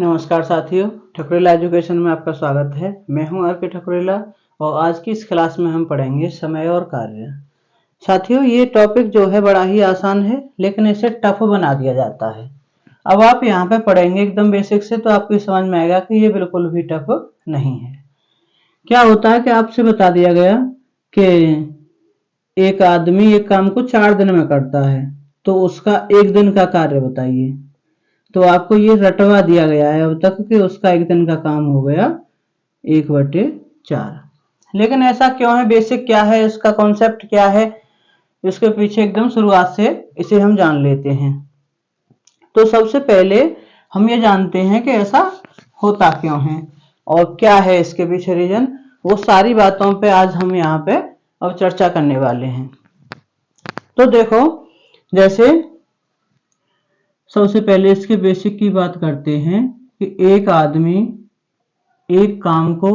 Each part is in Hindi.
नमस्कार साथियों, ठकुरेला एजुकेशन में आपका स्वागत है। मैं हूं आर के ठकुरेला और आज की इस क्लास में हम पढ़ेंगे समय और कार्य। साथियों, ये टॉपिक जो है बड़ा ही आसान है, लेकिन इसे टफ बना दिया जाता है। अब आप यहाँ पे पढ़ेंगे एकदम बेसिक से तो आपको समझ में आएगा कि ये बिल्कुल भी टफ नहीं है। क्या होता है कि आपसे बता दिया गया कि एक आदमी एक काम को 4 दिन में करता है, तो उसका एक दिन का कार्य बताइए। तो आपको ये रटवा दिया गया है अब तक कि उसका एक दिन का काम हो गया 1/4। लेकिन ऐसा क्यों है, बेसिक क्या है, इसका कॉन्सेप्ट क्या है, इसके पीछे एकदम शुरुआत से इसे हम जान लेते हैं। तो सबसे पहले हम ये जानते हैं कि ऐसा होता क्यों है और क्या है इसके पीछे रीजन। वो सारी बातों पे आज हम यहाँ पे अब चर्चा करने वाले हैं। तो देखो, जैसे सबसे पहले इसके बेसिक की बात करते हैं कि एक आदमी एक काम को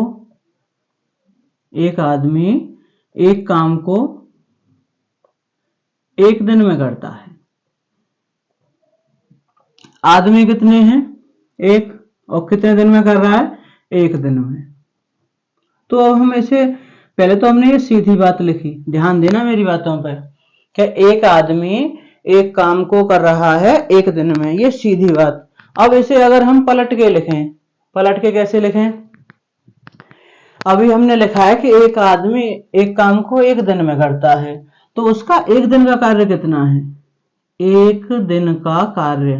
एक दिन में करता है। आदमी कितने हैं? एक। और कितने दिन में कर रहा है? एक दिन में। तो अब हम इसे पहले तो हमने ये सीधी बात लिखी, ध्यान देना मेरी बातों पर, कि एक आदमी एक काम को कर रहा है एक दिन में, ये सीधी बात। अब इसे अगर हम पलट के लिखें, पलट के कैसे लिखें? अभी हमने लिखा है कि एक आदमी एक काम को एक दिन में करता है, तो उसका एक दिन का कार्य कितना है? एक दिन का कार्य।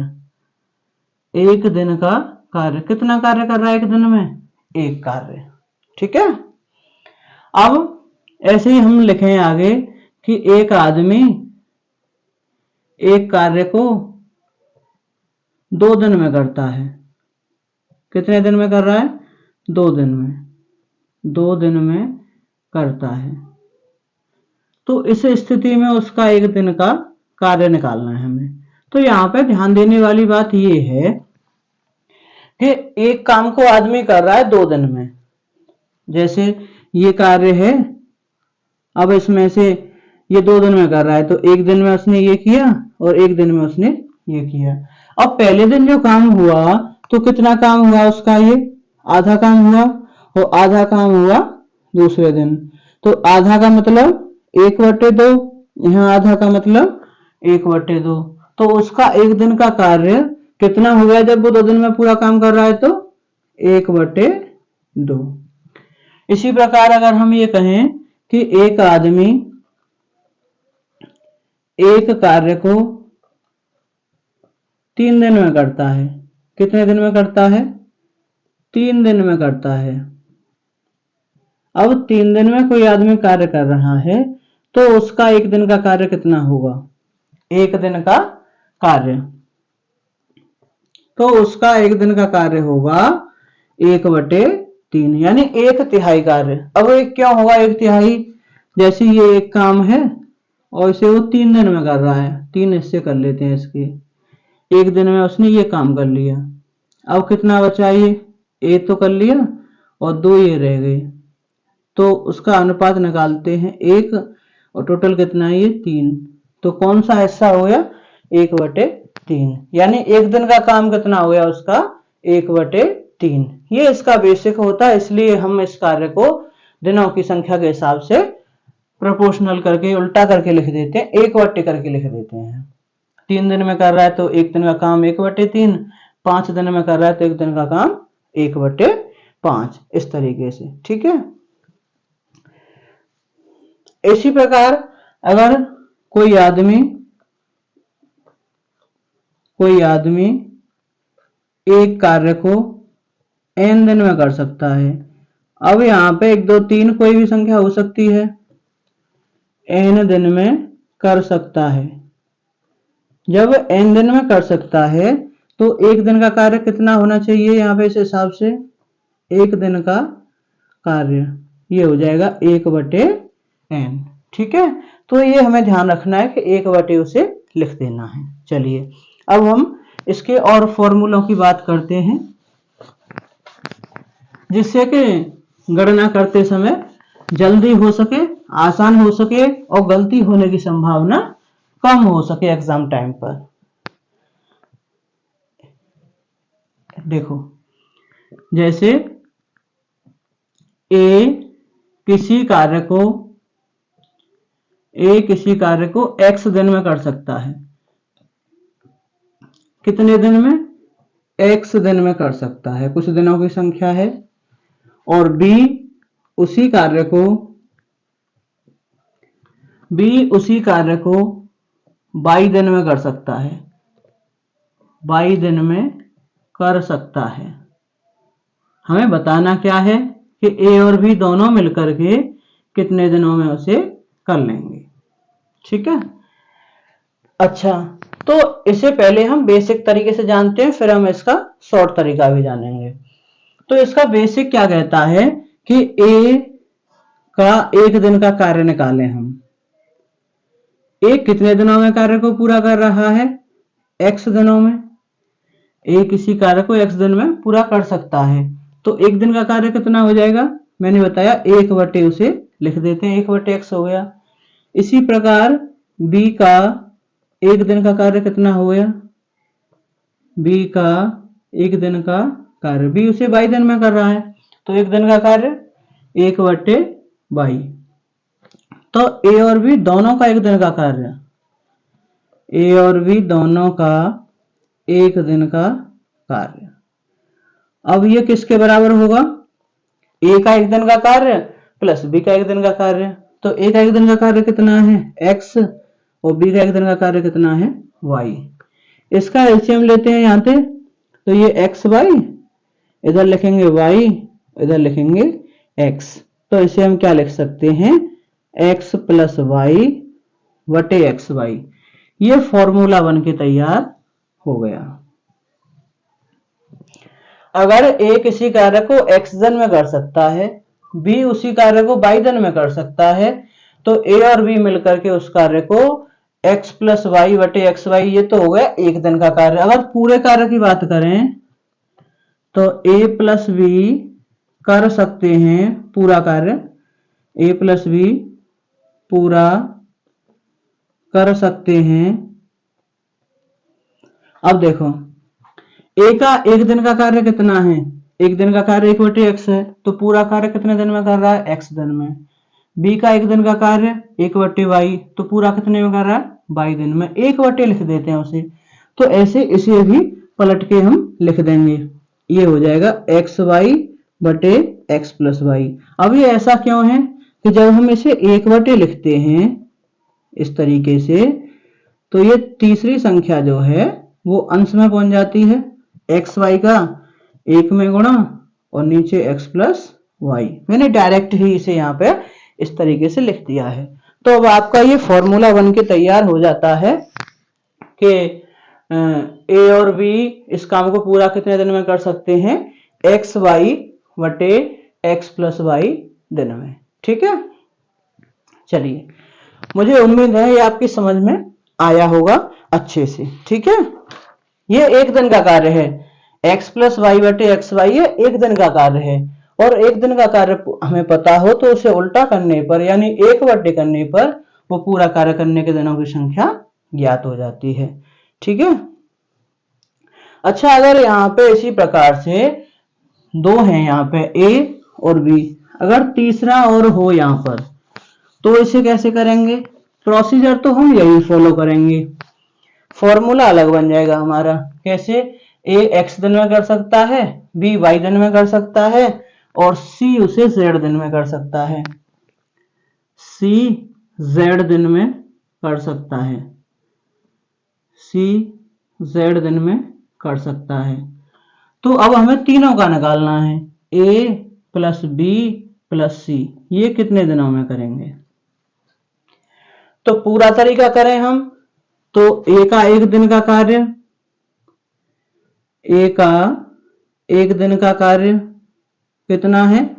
एक दिन का कार्य कितना कार्य कर रहा है एक दिन में? एक कार्य। ठीक है। अब ऐसे ही हम लिखें आगे कि एक आदमी एक कार्य को 2 दिन में करता है। कितने दिन में कर रहा है? 2 दिन में। 2 दिन में करता है। तो इस स्थिति में उसका एक दिन का कार्य निकालना है हमें। तो यहाँ पे ध्यान देने वाली बात ये है कि एक काम को आदमी कर रहा है 2 दिन में। जैसे ये कार्य है, अब इसमें से ये 2 दिन में कर रहा है, तो एक दिन में उसने ये किया और एक दिन में उसने ये किया। अब पहले दिन जो काम हुआ तो कितना काम हुआ उसका? ये आधा काम हुआ, और आधा काम हुआ दूसरे दिन। तो आधा का मतलब 1/2, यहाँ आधा का मतलब 1/2। तो उसका एक दिन का कार्य कितना हो गया जब वो 2 दिन में पूरा काम कर रहा है? तो 1/2। इसी प्रकार अगर हम ये कहें कि एक आदमी एक कार्य को 3 दिन में करता है। कितने दिन में करता है? 3 दिन में करता है। अब 3 दिन में कोई आदमी कार्य कर रहा है, तो उसका एक दिन का कार्य कितना होगा? एक दिन का कार्य। तो उसका एक दिन का कार्य होगा 1/3, यानी 1/3 कार्य। अब ये क्यों होगा 1/3? जैसे ये एक काम है और इसे वो 3 दिन में कर रहा है, 3 हिस्से कर लेते हैं इसके। एक दिन में उसने ये काम कर लिया। अब कितना बचा? ये एक तो कर लिया और 2 ये रह गए, तो उसका अनुपात निकालते हैं 1, और टोटल कितना है? ये 3। तो कौन सा हिस्सा हो गया? 1/3, यानी एक दिन का काम कितना हो गया उसका? 1/3। ये इसका बेसिक होता है, इसलिए हम इस कार्य को दिनों की संख्या के हिसाब से प्रोपोर्शनल करके उल्टा करके लिख देते हैं, 1/3 करके लिख देते हैं। 3 दिन में कर रहा है तो एक दिन का काम 1/3, 5 दिन में कर रहा है तो एक दिन का काम 1/5, इस तरीके से। ठीक है। इसी प्रकार अगर कोई आदमी एक कार्य को n दिन में कर सकता है। अब यहाँ पे 1 2 3 कोई भी संख्या हो सकती है, n दिन में कर सकता है। जब n दिन में कर सकता है तो एक दिन का कार्य कितना होना चाहिए? यहाँ पे इस हिसाब से एक दिन का कार्य ये हो जाएगा 1/n। ठीक है। तो ये हमें ध्यान रखना है कि 1/2 से लिख देना है। चलिए अब हम इसके और फॉर्मूलों की बात करते हैं, जिससे कि गणना करते समय जल्दी हो सके, आसान हो सके और गलती होने की संभावना कम हो सके एग्जाम टाइम पर। देखो, जैसे ए किसी कार्य को x दिन में कर सकता है। कितने दिन में? x दिन में कर सकता है, कुछ दिनों की संख्या है। और b उसी कार्य को y दिन में कर सकता है, y दिन में कर सकता है। हमें बताना क्या है कि a और b दोनों मिलकर के कितने दिनों में उसे कर लेंगे। ठीक है। अच्छा, तो इसे पहले हम बेसिक तरीके से जानते हैं, फिर हम इसका शॉर्ट तरीका भी जानेंगे। तो इसका बेसिक क्या कहता है कि a का एक दिन का कार्य निकालें हम। a कितने दिनों में कार्य को पूरा कर रहा है? x दिनों में। a किसी कार्य को x दिन में पूरा कर सकता है, तो एक दिन का कार्य कितना हो जाएगा? मैंने बताया 1/, उसे लिख देते हैं, 1/x हो गया। इसी प्रकार b का एक दिन का कार्य कितना हो गया? b का एक दिन का कार्य, b उसे y दिन में कर रहा है, तो एक दिन का कार्य 1/y। तो a और b दोनों का एक दिन का कार्य, a और b दोनों का एक दिन का कार्य। अब ये किसके बराबर होगा? a का एक दिन का कार्य प्लस b का एक दिन का कार्य। तो a का एक दिन का कार्य कितना है? x, और b का एक दिन का कार्य कितना है? y। इसका एलसीएम लेते हैं यहाँ पे, तो ये xy, इधर लिखेंगे y, इधर लिखेंगे x। तो इसे हम क्या लिख सकते हैं? x प्लस वाई बटे xy। ये फॉर्मूला बन के तैयार हो गया। अगर a किसी कार्य को x दिन में कर सकता है, b उसी कार्य को y दिन में कर सकता है, तो a और b मिलकर के उस कार्य को x प्लस वाई बटे xy, ये तो हो गया एक दिन का कार्य। अगर पूरे कार्य की बात करें तो a प्लस b कर सकते हैं पूरा कार्य, a प्लस b पूरा कर सकते हैं। अब देखो a का एक दिन का कार्य कितना है? एक दिन का कार्य 1/x है, तो पूरा कार्य कितने दिन में कर रहा है? x दिन में। b का एक दिन का कार्य 1/y, तो पूरा कितने में कर रहा है? y दिन में। 1/, लिख देते हैं उसे। तो ऐसे इसे भी पलट के हम लिख देंगे, ये हो जाएगा xy बटे x प्लस वाई। अब ये ऐसा क्यों है कि जब हम इसे 1/, लिखते हैं इस तरीके से, तो ये तीसरी संख्या जो है वो अंश में पहुंच जाती है, xy का 1 में गुणा और नीचे x प्लस वाई। मैंने डायरेक्ट ही इसे यहाँ पे इस तरीके से लिख दिया है। तो अब आपका ये फॉर्मूला बन के तैयार हो जाता है कि a और b इस काम को पूरा कितने दिन में कर सकते हैं? xy बटे x प्लस वाई दिन में। ठीक है। चलिए, मुझे उम्मीद है ये आपकी समझ में आया होगा अच्छे से। ठीक है। ये एक दिन का कार्य है, x प्लस वाई बटे एक्स वाई, ये एक दिन का कार्य है। और एक दिन का कार्य हमें पता हो तो उसे उल्टा करने पर, यानी 1/, करने पर वो पूरा कार्य करने के दिनों की संख्या ज्ञात हो जाती है। ठीक है। अच्छा, अगर यहाँ पे इसी प्रकार से दो हैं, यहाँ पे a और b, अगर तीसरा और हो यहाँ पर, तो इसे कैसे करेंगे? प्रोसीजर तो हम यही फॉलो करेंगे, फॉर्मूला अलग बन जाएगा हमारा। कैसे? a x दिन में कर सकता है, b y दिन में कर सकता है, और c उसे z दिन में कर सकता है, c z दिन में कर सकता है, c z दिन में कर सकता है। तो अब हमें तीनों का निकालना है, a plus b plus c, ये कितने दिनों में करेंगे? तो पूरा तरीका करें हम, तो a का एक दिन का कार्य, a का एक दिन का कार्य कितना है?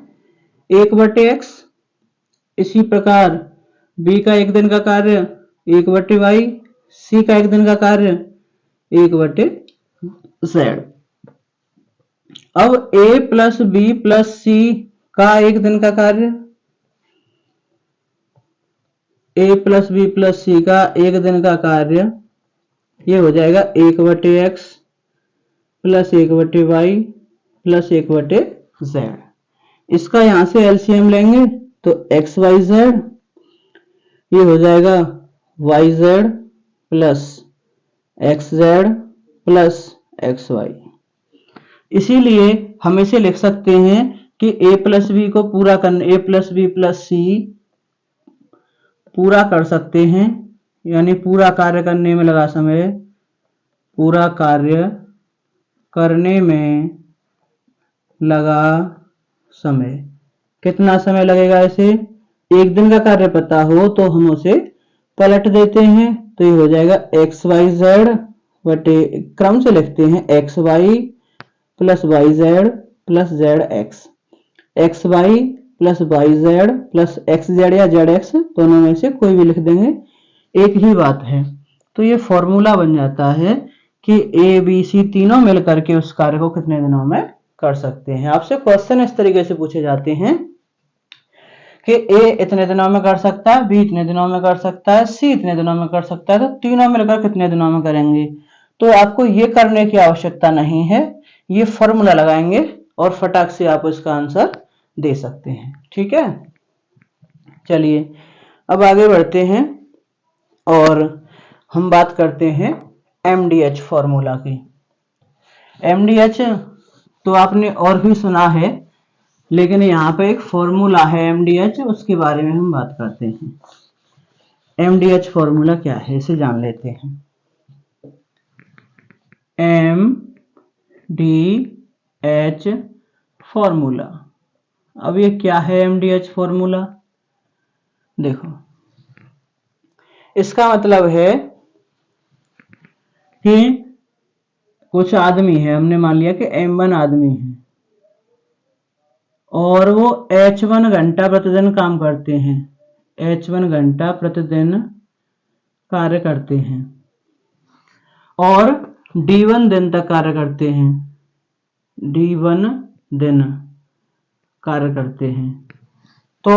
1/x। इसी प्रकार b का एक दिन का कार्य 1/y, c का एक दिन का कार्य 1/z। अब a plus b plus c का एक दिन का कार्य, a plus b plus c का एक दिन का कार्य, ये हो जाएगा 1/x plus 1/y plus 1/z। इसका यहां से एलसीएम लेंगे तो एक्स वाई जेड, ये हो जाएगा Y Z plus x Z plus X Y. इसीलिए हम इसे लिख सकते हैं कि a प्लस बी को पूरा करने, a प्लस बी प्लस सी पूरा कर सकते हैं, यानी पूरा कार्य करने में लगा समय, पूरा कार्य करने में लगा समय। कितना समय लगेगा इसे? एक दिन का कार्य पता हो तो हम उसे पलट देते हैं, तो ये हो जाएगा एक्स वाई जेड बटे, क्रम से लिखते हैं, x y plus y Z plus z x, x y plus y Z plus x z या जेड एक्स, दोनों में से कोई भी लिख देंगे, एक ही बात है। तो ये फॉर्मूला बन जाता है कि ए बी सी तीनों मिलकर के उस कार्य को कितने दिनों में कर सकते हैं। आपसे क्वेश्चन इस तरीके से पूछे जाते हैं कि ए इतने दिनों में कर सकता है, बी इतने दिनों में कर सकता है, सी इतने दिनों में कर सकता है, तो तीनों मिलकर कितने दिनों में करेंगे। तो आपको ये करने की आवश्यकता नहीं है, ये फॉर्मूला लगाएंगे और फटाक से आप इसका आंसर दे सकते हैं। ठीक है, चलिए अब आगे बढ़ते हैं और हम बात करते हैं एमडीएच फॉर्मूला की। एमडीएच तो आपने और भी सुना है, लेकिन यहाँ पे एक फॉर्मूला है एमडीएच, उसके बारे में हम बात करते हैं। एमडीएच फॉर्मूला क्या है इसे जान लेते हैं। एमडीएच फॉर्मूला, अब ये क्या है एमडीएच फॉर्मूला? देखो, इसका मतलब है कि कुछ आदमी है, हमने मान लिया कि M1 आदमी है और वो H1 घंटा प्रतिदिन काम करते हैं, H1 घंटा प्रतिदिन कार्य करते हैं और D1 दिन तक कार्य करते हैं, D1 दिन कार्य करते हैं, तो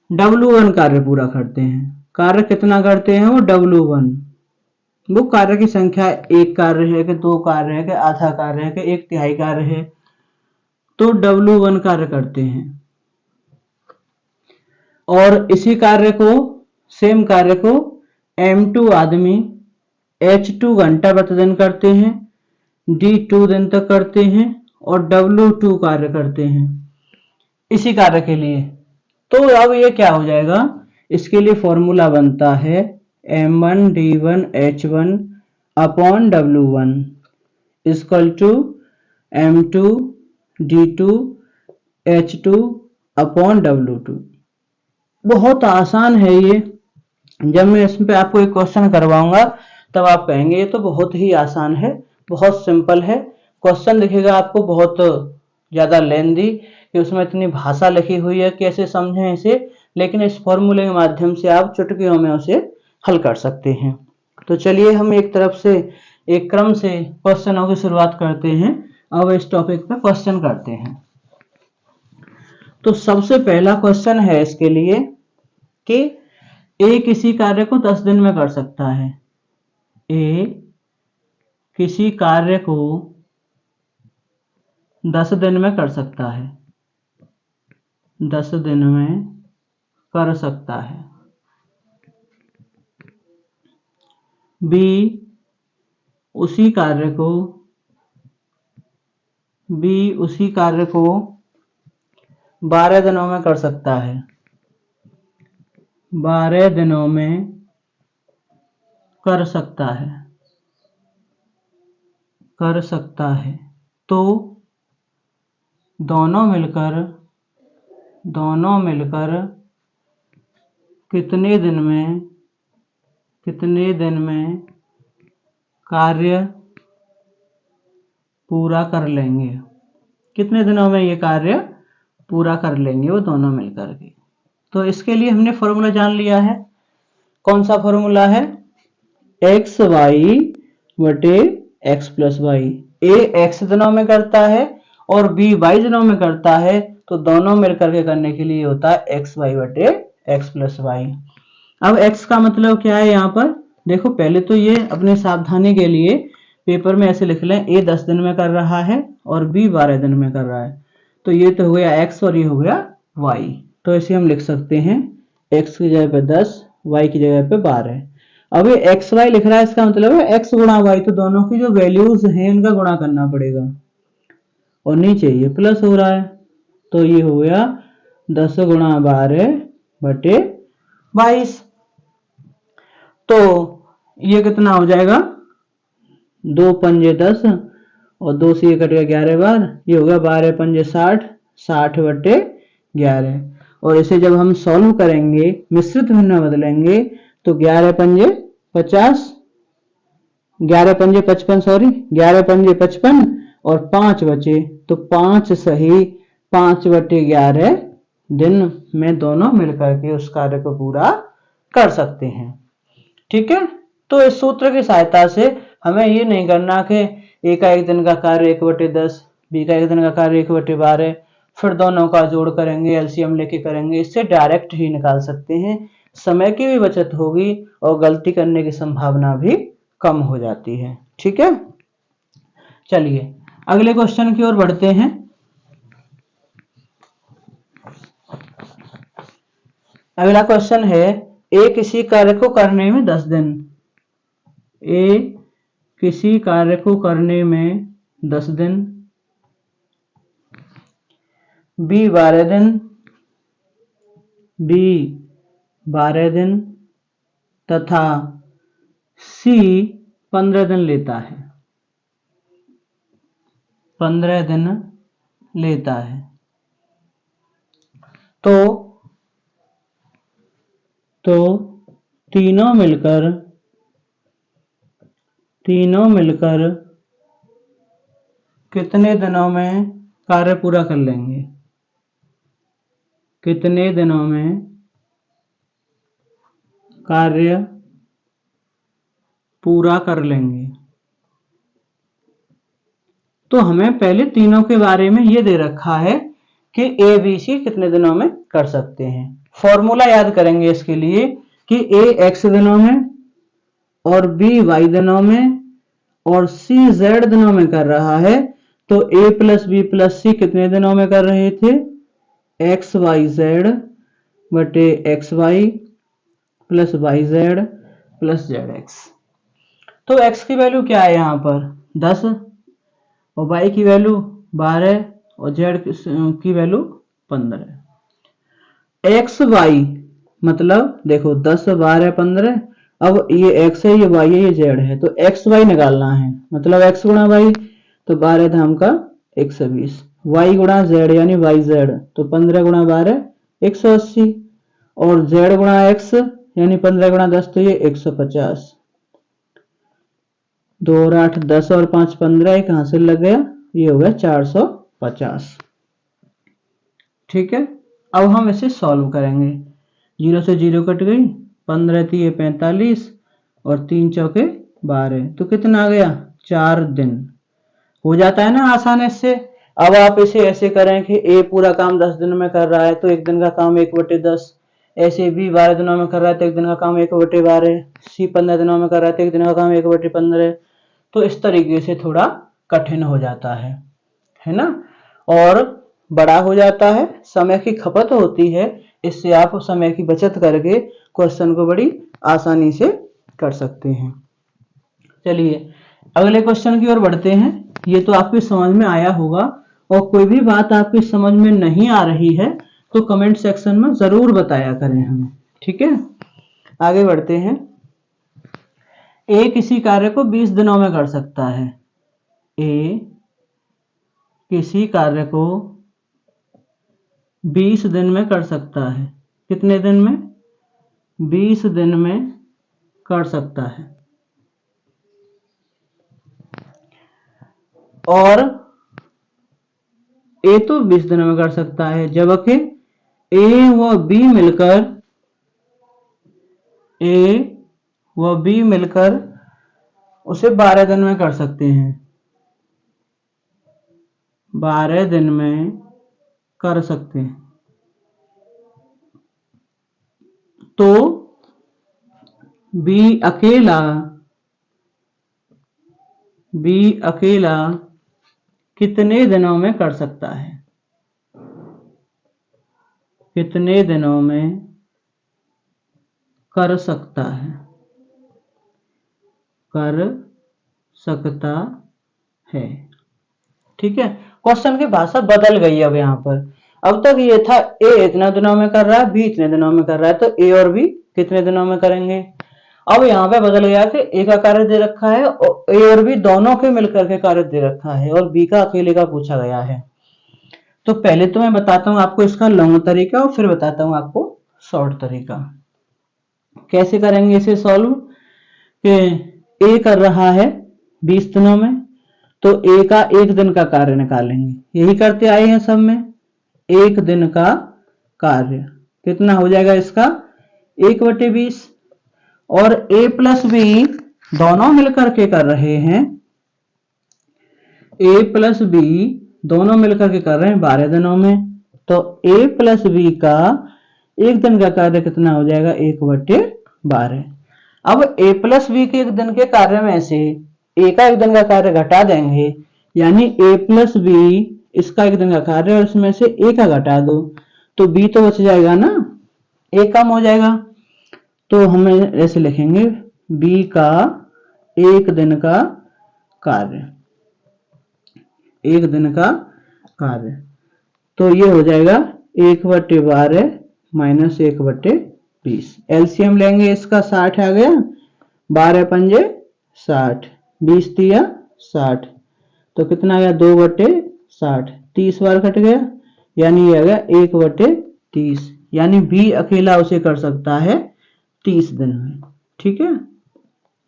W1 कार्य पूरा करते हैं। कार्य कितना करते हैं वो? W1। वो कार्य की संख्या एक कार्य है कि दो कार्य है कि आधा कार्य है कि एक तिहाई कार्य है, तो W1 कार्य करते हैं। और इसी कार्य को, सेम कार्य को M2 आदमी H2 घंटा प्रतिदिन करते हैं, D2 दिन तक करते हैं और W2 कार्य करते हैं इसी कार्य के लिए। तो अब ये क्या हो जाएगा, इसके लिए फॉर्मूला बनता है M1 D1 H1 upon W1 equal to M2 D2 H2 upon W2। बहुत आसान है ये, जब मैं इस पे आपको एक क्वेश्चन करवाऊंगा तब आप कहेंगे ये तो बहुत ही आसान है, बहुत सिंपल है। क्वेश्चन दिखेगा आपको बहुत ज्यादा लेंदी कि उसमें इतनी भाषा लिखी हुई है, कैसे समझें इसे, लेकिन इस फॉर्मूले के माध्यम से आप चुटकियों में उसे हल कर सकते हैं। तो चलिए हम एक तरफ से, एक क्रम से क्वेश्चनों की शुरुआत करते हैं। अब इस टॉपिक पे क्वेश्चन करते हैं। तो सबसे पहला क्वेश्चन है इसके लिए कि ए किसी कार्य को 10 दिन में कर सकता है। ए किसी कार्य को 10 दिन में कर सकता है, 10 दिन में कर सकता है। बी उसी कार्य को 12 दिनों में कर सकता है, 12 दिनों में कर सकता है। तो दोनों मिलकर कितने दिन में कार्य पूरा कर लेंगे, कितने दिनों में ये कार्य पूरा कर लेंगे वो दोनों मिलकर के। तो इसके लिए हमने फॉर्मूला जान लिया है। कौन सा फॉर्मूला है? एक्स वाई बटे एक्स प्लस वाई। ए एक्स दिनों में करता है और बी वाई दिनों में करता है, तो दोनों मिलकर के करने के लिए होता है एक्स वाई बटे एक्स प्लस वाई। अब एक्स का मतलब क्या है यहाँ पर? देखो, पहले तो ये अपने सावधानी के लिए पेपर में ऐसे लिख लें, ए 10 दिन में कर रहा है और बी 12 दिन में कर रहा है। तो ये तो हो गया एक्स और ये हो गया वाई। तो ऐसे हम लिख सकते हैं एक्स की जगह पे 10, वाई की जगह पे 12। अब ये एक्स वाई लिख रहा है, इसका मतलब है एक्स गुणा वाई, तो दोनों की जो वैल्यूज हैं इनका गुणा करना पड़ेगा। और नीचे ये प्लस हो रहा है, तो ये हो गया 10 गुणा 12 बटे 22। तो ये कितना हो जाएगा, 2 पंजे 10 और 2 से ये कट गया 11 बार, ये हो गया 12 पंजे 60, 60 बटे 11। और इसे जब हम सॉल्व करेंगे, मिश्रित भिन्न में बदलेंगे, तो 11 पंजे 50, 11 पंजे 55, सॉरी 11 पंजे 55 और 5 बचे, तो 5 सही 5 बटे 11 दिन में दोनों मिलकर के उस कार्य को पूरा कर सकते हैं। ठीक है, तो इस सूत्र की सहायता से हमें ये नहीं करना कि ए का एक दिन का कार्य 1/10, बी का एक दिन का कार्य 1/12, फिर दोनों का जोड़ करेंगे, एलसीएम लेके करेंगे। इससे डायरेक्ट ही निकाल सकते हैं, समय की भी बचत होगी और गलती करने की संभावना भी कम हो जाती है। ठीक है, चलिए अगले क्वेश्चन की ओर बढ़ते हैं। अगला क्वेश्चन है, ए किसी कार्य को करने में 10 दिन, ए किसी कार्य को करने में 10 दिन, बी 12 दिन, बी 12 दिन तथा सी 15 दिन लेता है, 15 दिन लेता है। तो तीनों मिलकर कितने दिनों में कार्य पूरा कर लेंगे, कितने दिनों में कार्य पूरा कर लेंगे। तो हमें पहले तीनों के बारे में ये दे रखा है कि ए बी सी कितने दिनों में कर सकते हैं। फॉर्मूला याद करेंगे इसके लिए कि ए एक्स दिनों में और बी वाई दिनों में और सी जेड दिनों में कर रहा है। तो A plus B plus C कितने दिनों में कर रहे थे, एक्स वाई जेड बटे x y plus y Z plus z x. तो एक्स की वैल्यू क्या है यहाँ पर 10 और वाई की वैल्यू 12 और जेड की वैल्यू 15। एक्स वाई मतलब देखो 10 12 15, अब ये एक्स है, ये वाई है, ये जेड है, तो एक्स वाई निकालना है, मतलब एक्स गुणा वाई, तो 12 धाम का 120, वाई गुणा जेड यानी वाई जेड, तो 15 गुणा 12 180 और जेड गुणा एक्स यानी 15 गुणा 10, तो ये 150। 2 और 8 10 और 5 15, एक हासिल लग गया, ये हो गया 450। ठीक है, अब हम इसे सॉल्व करेंगे। 0 से 0 कट गई, 15 3 45 और 3 चौके 12, तो कितना आ गया 4 दिन। हो जाता है ना आसान इससे। अब आप इसे ऐसे करें कि ए पूरा काम 10 दिन में कर रहा है तो एक दिन का काम 1/10, ऐसे बी 12 दिनों में कर रहा है तो एक दिन का काम 1/12, सी 15 दिनों में कर रहा है तो एक दिन का काम 1/15। तो इस तरीके से थोड़ा कठिन हो जाता है ना, और बड़ा हो जाता है, समय की खपत होती है। इससे आप समय की बचत करके क्वेश्चन को बड़ी आसानी से कर सकते हैं। चलिए अगले क्वेश्चन की ओर बढ़ते हैं। ये तो आपकी समझ में आया होगा, और कोई भी बात आपकी समझ में नहीं आ रही है तो कमेंट सेक्शन में जरूर बताया करें हमें। ठीक है, आगे बढ़ते हैं। ए किसी कार्य को 20 दिनों में कर सकता है, ए किसी कार्य को 20 दिन में कर सकता है। कितने दिन में, 20 दिन में कर सकता है। और ए तो 20 दिनों में कर सकता है, जबकि ए व बी मिलकर उसे 12 दिन में कर सकते हैं, 12 दिन में कर सकते हैं। तो बी अकेला बी अकेला कितने दिनों में कर सकता है, कितने दिनों में कर सकता है, कर सकता है। ठीक है, क्वेश्चन की भाषा बदल गई अब यहाँ पर। अब तक ये था ए इतने दिनों में कर रहा है, बी इतने दिनों में कर रहा है, तो ए और बी कितने दिनों में करेंगे। अब यहाँ पे बदल गया कि ए का कार्य दे रखा है और ए और बी दोनों के मिलकर के कार्य दे रखा है और बी का अकेले का पूछा गया है। तो पहले तो मैं बताता हूं आपको इसका लॉन्ग तरीका और फिर बताता हूं आपको शॉर्ट तरीका। कैसे करेंगे इसे सॉल्व, कि ए कर रहा है 20 दिनों में, तो ए का एक दिन का कार्य निकालेंगे। यही करते आए हैं सब में। एक दिन का कार्य कितना हो जाएगा इसका, 1/20। और ए प्लस बी दोनों मिलकर के कर रहे हैं, ए प्लस बी दोनों मिलकर के कर रहे हैं 12 दिनों में, तो ए प्लस बी का एक दिन का कार्य कितना हो जाएगा, 1/12। अब ए प्लस बी के एक दिन के कार्य में से ए का एक दिन का कार्य घटा देंगे, यानी ए प्लस बी इसका एक दिन का कार्य और इसमें से ए का घटा दो, तो बी तो बच जाएगा ना, ए कम हो जाएगा। तो हम ऐसे लिखेंगे बी का एक दिन का कार्य, एक दिन का कार्य, तो ये हो जाएगा 1/12 माइनस 1/20। एलसीएम लेंगे इसका 60 आ गया, 12 पंजे 60, 20 दिया 60, तो कितना आ गया 2/60, 30 बार कट गया, यानी ये आ गया 1/30, यानी बी अकेला उसे कर सकता है 30 दिन में। ठीक है,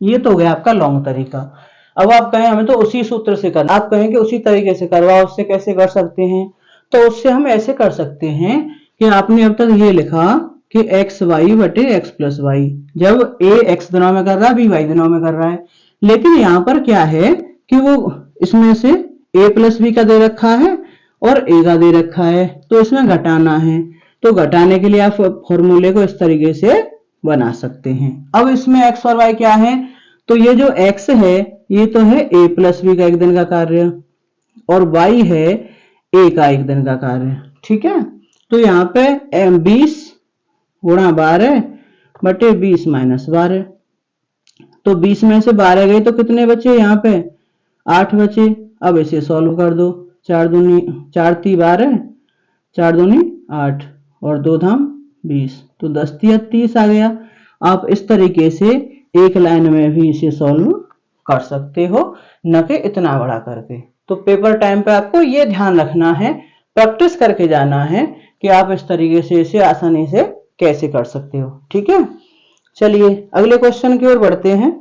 ये तो हो गया आपका लॉन्ग तरीका। अब आप कहें हमें तो उसी सूत्र से करना, आप कहें कि उसी तरीके से करवाओ, उससे कैसे कर सकते हैं, तो उससे हम ऐसे कर सकते हैं कि आपने अब तक ये लिखा कि एक्स वाई बटे एक्स प्लस वाई, जब ए एक्स दिनों में कर रहा है बी वाई दिनों में कर रहा है, लेकिन यहाँ पर क्या है कि वो इसमें से ए प्लस बी का दे रखा है और ए का दे रखा है, तो इसमें घटाना है, तो घटाने के लिए आप फॉर्मूले को इस तरीके से बना सकते हैं। अब इसमें एक्स और वाई क्या है, तो ये जो एक्स है ये तो है ए प्लस बी का एक दिन का कार्य और वाई है ए का एक दिन का कार्य। ठीक है, तो यहाँ पे 20 गुणा 12 बटे 20 माइनस 12, तो 20 में से 12 गए तो कितने बचे, यहाँ पे 8 बचे। अब इसे सॉल्व कर दो, 4 दूनी 4 ती 12, 4 दूनी 8 और 2 धाम 20, तो 10 तिया 30 आ गया। आप इस तरीके से एक लाइन में भी इसे सॉल्व कर सकते हो, न कि इतना बड़ा करके। तो पेपर टाइम पे आपको ये ध्यान रखना है, प्रैक्टिस करके जाना है कि आप इस तरीके से इसे आसानी से कैसे कर सकते हो। ठीक है, चलिए अगले क्वेश्चन की ओर बढ़ते हैं।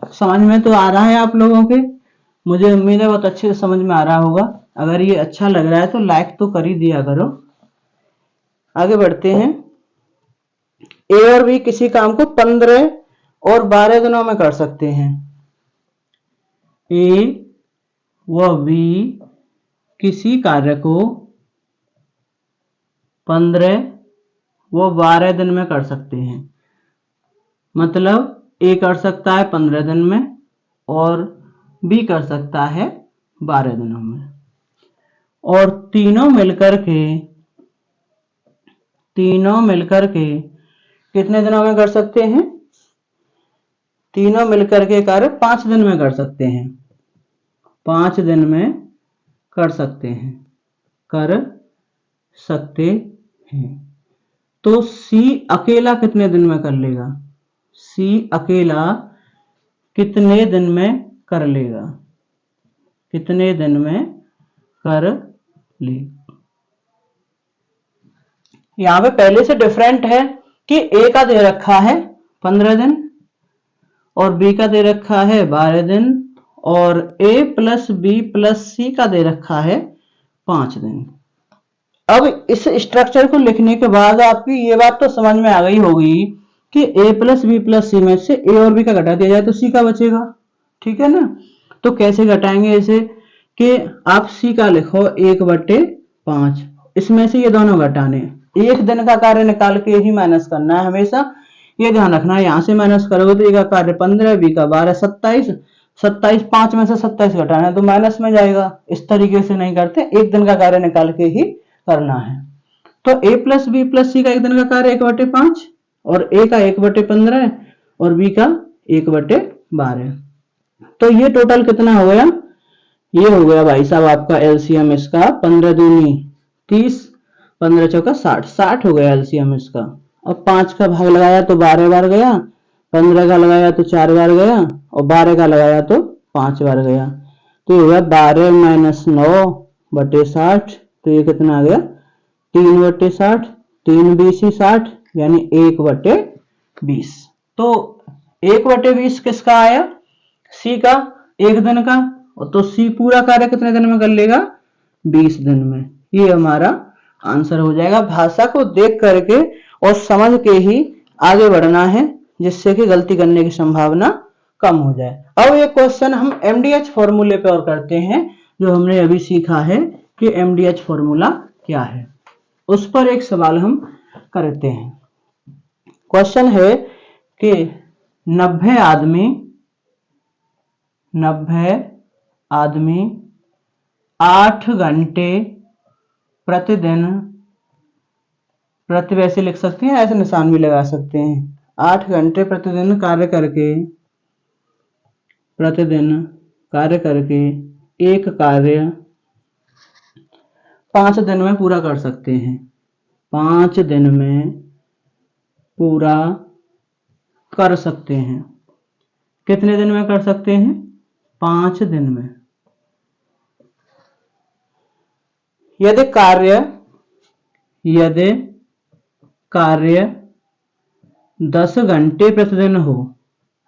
समझ में तो आ रहा है आप लोगों के, मुझे उम्मीद है बहुत अच्छे से समझ में आ रहा होगा। अगर ये अच्छा लग रहा है तो लाइक तो कर ही दिया करो। आगे बढ़ते हैं। ए और बी किसी काम को 15 और 12 दिनों में कर सकते हैं। ए व बी किसी कार्य को 15 व 12 दिन में कर सकते हैं, मतलब ए कर सकता है 15 दिन में और बी कर सकता है 12 दिनों में, और तीनों मिलकर के कितने दिनों में कर सकते हैं, तीनों मिलकर के कार्य 5 दिन में कर सकते हैं, 5 दिन में कर सकते हैं। तो सी अकेला कितने दिन में कर लेगा, सी अकेला कितने दिन में कर लेगा, कितने दिन में कर ले। यहां पे पहले से डिफरेंट है कि ए का दे रखा है 15 दिन और बी का दे रखा है 12 दिन और ए प्लस बी प्लस सी का दे रखा है 5 दिन। अब इस स्ट्रक्चर को लिखने के बाद आपकी ये बात तो समझ में आ गई होगी कि ए प्लस बी प्लस सी में से ए और बी का घटा दिया जाए तो सी का बचेगा। ठीक है ना, तो कैसे घटाएंगे इसे, कि आप सी का लिखो 1/5, इसमें से ये दोनों घटाने, एक दिन का कार्य निकाल के ही माइनस करना है हमेशा, ये ध्यान रखना है, यहाँ से माइनस करोगे तो ए का कार्य 15, बी का 12, 27, 27 5 में से 27 घटाना है तो माइनस में जाएगा। इस तरीके से नहीं करते, एक दिन का कार्य निकाल के ही करना है। तो a प्लस बी प्लस सी का एक दिन का कार्य 1/5 और a का 1/15 और b का 1/12। तो ये टोटल कितना हो गया, ये हो गया भाई साहब आपका एलसीएम इसका 15 दूनी 30, 15 चौका 60, 60 हो गया एलसीएम इसका। अब 5 का भाग लगाया तो 12 बार गया, 15 का लगाया तो 4 बार गया और 12 का लगाया तो 5 बार गया। तो ये हो गया 12 - 9/60, तो ये कितना आ गया 3/60, 3 बीसी 60 यानी 1/20। तो 1/20 किसका आया, सी का, एक दिन का। तो सी पूरा कार्य कितने दिन में कर लेगा, 20 दिन में। ये हमारा आंसर हो जाएगा। भाषा को देख करके और समझ के ही आगे बढ़ना है, जिससे कि गलती करने की संभावना कम हो जाए। अब ये क्वेश्चन हम एमडीएच फॉर्मूले पे और करते हैं, जो हमने अभी सीखा है कि एमडीएच फॉर्मूला क्या है, उस पर एक सवाल हम करते हैं। क्वेश्चन है कि 90 आदमी 8 घंटे प्रतिदिन, प्रति वैसे लिख सकते हैं, ऐसे निशान भी लगा सकते हैं, 8 घंटे प्रतिदिन कार्य करके एक कार्य 5 दिन में पूरा कर सकते हैं, 5 दिन में पूरा कर सकते हैं। कितने दिन में कर सकते हैं, 5 दिन में। यदि कार्य 10 घंटे प्रतिदिन हो,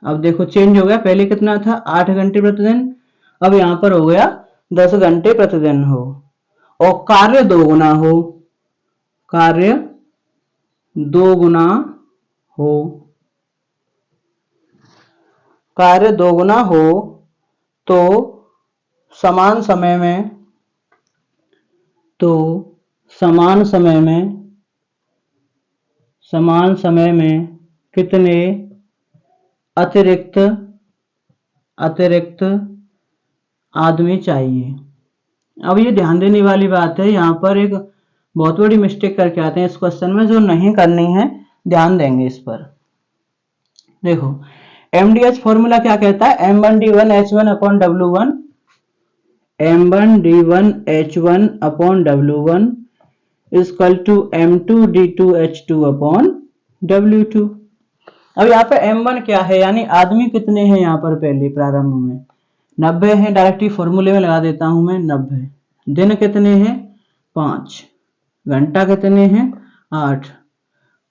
अब देखो चेंज हो गया, पहले कितना था 8 घंटे प्रतिदिन, अब यहां पर हो गया 10 घंटे प्रतिदिन हो, और कार्य 2 गुना हो, तो समान समय में कितने अतिरिक्त आदमी चाहिए। अब ये ध्यान देने वाली बात है, यहाँ पर एक बहुत बड़ी मिस्टेक करके आते हैं इस क्वेश्चन में, जो नहीं करनी है, ध्यान देंगे इस पर। देखो एमडीएच फॉर्मूला क्या कहता है, M1D1H1/W1, M1D1H1/W1 equal to M2D2H2/W2। अब यहाँ पे M1 क्या है, यानी आदमी कितने हैं, यहाँ पर पहले प्रारंभ में 90 है, डायरेक्ट ही फॉर्मूले में लगा देता हूं मैं 90। दिन कितने हैं 5, घंटा कितने हैं 8,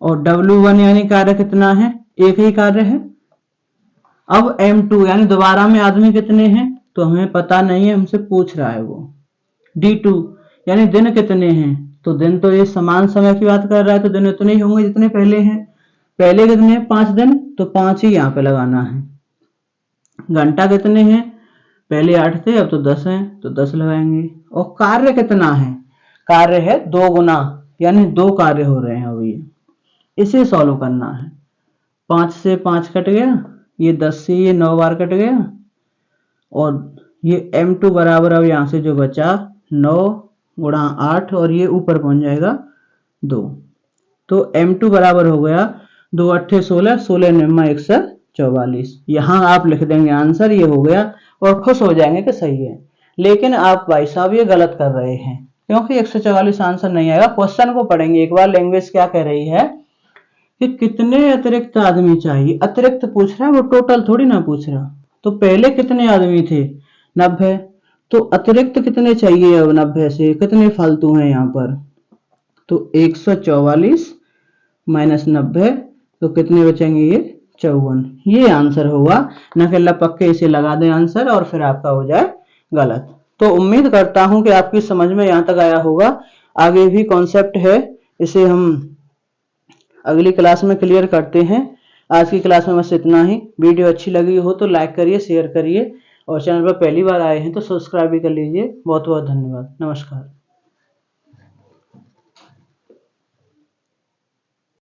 और W1 यानी कार्य कितना है, एक ही कार्य है। अब M2 यानी दोबारा में आदमी कितने हैं, तो हमें पता नहीं है, हमसे पूछ रहा है वो। D2 यानी दिन कितने हैं, तो दिन तो ये समान समय की बात कर रहा है, तो दिन उतने ही होंगे जितने पहले हैं। पहले कितने 5 दिन, तो 5 ही यहाँ पे लगाना है। घंटा कितने हैं, पहले 8 थे, अब तो 10 हैं, तो 10 लगाएंगे। और कार्य कितना है, कार्य है 2 गुना, यानी 2 कार्य हो रहे हैं अभी, इसे सॉल्व करना है। 5 से 5 कट गया, ये 10 से ये 9 बार कट गया, और ये M2 बराबर, अब यहाँ से जो बचा 9 गुणा 8, और ये ऊपर पहुंच जाएगा 2। तो M2 बराबर हो गया 2 8 16, 16 9 144। यहाँ आप लिख देंगे आंसर, ये हो गया, और खुश हो जाएंगे कि सही है। लेकिन आप भाई साहब ये गलत कर रहे हैं, क्योंकि 144 आंसर नहीं आएगा। क्वेश्चन को पढ़ेंगे एक बार, लैंग्वेज क्या कह रही है कि कितने अतिरिक्त आदमी चाहिए। अतिरिक्त पूछ रहा है, वो टोटल थोड़ी ना पूछ रहा। तो पहले कितने आदमी थे 90, तो अतिरिक्त कितने चाहिए, अब 90 से कितने फालतू हैं यहाँ पर, तो 144 माइनस 90, तो कितने बचेंगे, ये 54। ये आंसर होगा, न कि पक्के इसे लगा दें आंसर और फिर आपका हो जाए गलत। तो उम्मीद करता हूं कि आपकी समझ में यहाँ तक आया होगा। आगे भी कॉन्सेप्ट है, इसे हम अगली क्लास में क्लियर करते हैं। आज की क्लास में बस इतना ही। वीडियो अच्छी लगी हो तो लाइक करिए, शेयर करिए, और चैनल पर पहली बार आए हैं तो सब्सक्राइब भी कर लीजिए। बहुत बहुत धन्यवाद, नमस्कार।